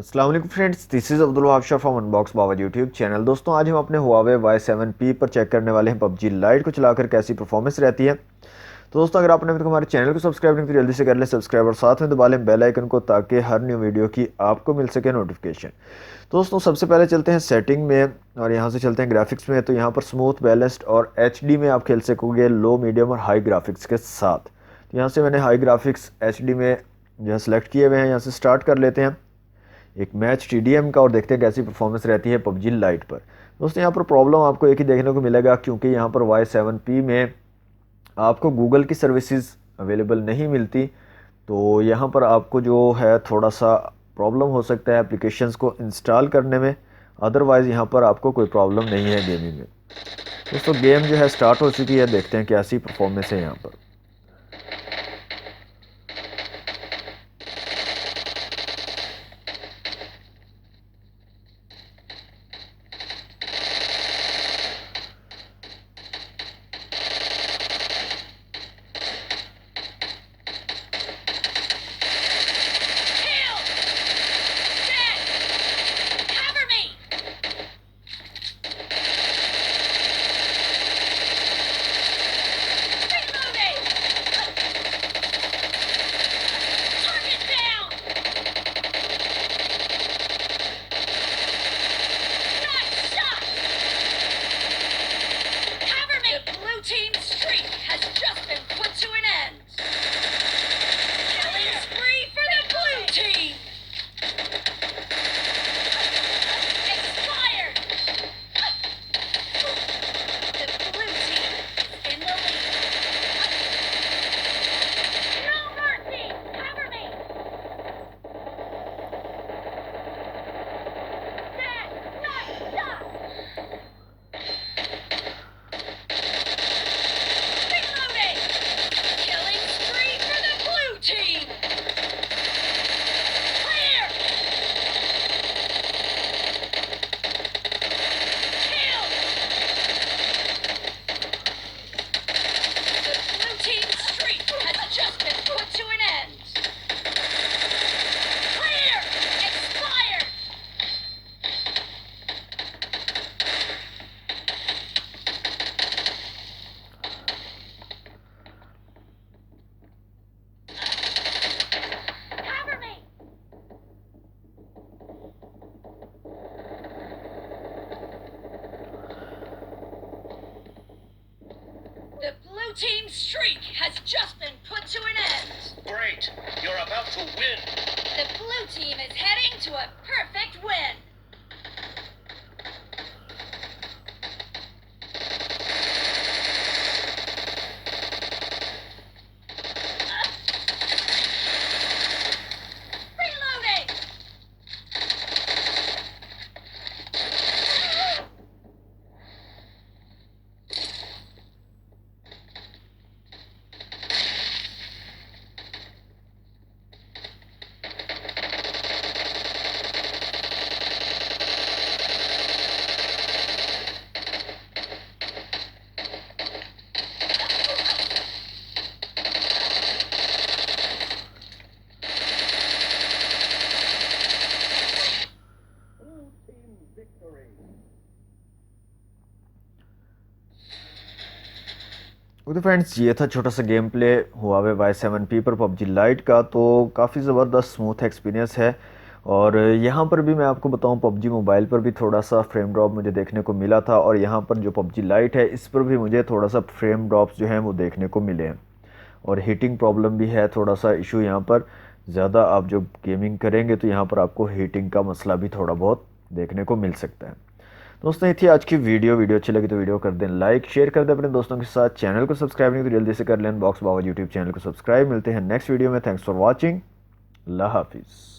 अस्सलाम वालेकुम friends, this is Abdul Wahab from unbox Bawaji YouTube channel. दोस्तों आज हम अपने Huawei y7p पर चेक करने वाले हैं PUBG लाइट को चलाकर कैसी परफॉर्मेंस रहती है। तो दोस्तों अगर आपने अभी तक हमारे चैनल को सब्सक्राइब नहीं तो जल्दी से कर लें सब्सक्राइब और साथ में दबा लें बेल आइकन को ताकि हर न्यू वीडियो की आपको मिल सके नोटिफिकेशन। तो दोस्तों सबसे पहले चलते हैं सेटिंग में और यहाँ से चलते हैं ग्राफिक्स में। तो यहाँ पर स्मूथ बैलेंस्ड और HD में आप खेल सकोगे लो मीडियम और हाई ग्राफिक्स के साथ। तो यहाँ से मैंने हाई ग्राफिक्स HD में जो है सेलेक्ट किए हुए हैं। यहाँ से स्टार्ट कर लेते हैं एक मैच TDM का और देखते हैं कैसी परफॉर्मेंस रहती है PUBG लाइट पर। दोस्तों यहाँ पर प्रॉब्लम आपको एक ही देखने को मिलेगा क्योंकि यहाँ पर y7p में आपको गूगल की सर्विसेज अवेलेबल नहीं मिलती। तो यहाँ पर आपको जो है थोड़ा सा प्रॉब्लम हो सकता है एप्लीकेशंस को इंस्टॉल करने में। अदरवाइज़ यहाँ पर आपको कोई प्रॉब्लम नहीं है गेमिंग में। दोस्तों गेम जो है स्टार्ट हो चुकी है, देखते हैं कैसी परफॉर्मेंस है यहाँ पर। The blue team's streak has just been put to an end. Great! You're about to win! The blue team is heading to a perfect win. Reloading! तो फ्रेंड्स ये था छोटा सा गेम प्ले Huawei y7p पर PUBG light का। तो काफ़ी ज़बरदस्त स्मूथ एक्सपीरियंस है। और यहाँ पर भी मैं आपको बताऊँ PUBG मोबाइल पर भी थोड़ा सा फ्रेम ड्रॉप मुझे देखने को मिला था और यहाँ पर जो PUBG लाइट है इस पर भी मुझे थोड़ा सा फ्रेम ड्रॉप्स जो हैं वो देखने को मिले हैं। और हीटिंग प्रॉब्लम भी है, थोड़ा सा इशू यहाँ पर। ज़्यादा आप जो गेमिंग करेंगे तो यहाँ पर आपको हीटिंग का मसला भी थोड़ा बहुत देखने को मिल सकता है। दोस्तों ये थी आज की वीडियो अच्छी लगी तो वीडियो कर दें लाइक, शेयर कर दें अपने दोस्तों के साथ। चैनल को सब्सक्राइब नहीं तो जल्दी से कर लें अनबॉक्स बावाजी यूट्यूब चैनल को सब्सक्राइब। मिलते हैं नेक्स्ट वीडियो में। Thanks for watching. अल्लाह हाफिज़।